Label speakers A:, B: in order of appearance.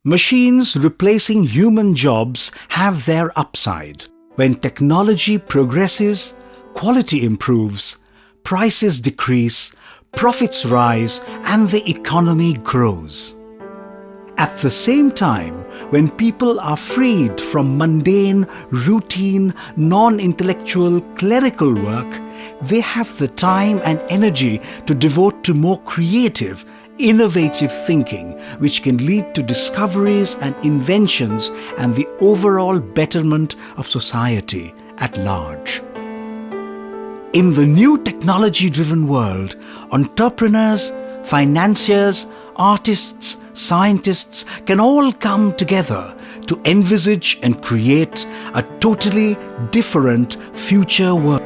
A: Machines replacing human jobs have their upside. When technology progresses, quality improves, prices decrease, profits rise, and the economy grows. At the same time, when people are freed from mundane, routine, non-intellectual, clerical work, they have the time and energy to devote to more creative, innovative thinking, which can lead to discoveries and inventions and the overall betterment of society at large. In the new technology-driven world, entrepreneurs, financiers, artists, scientists can all come together to envisage and create a totally different future world.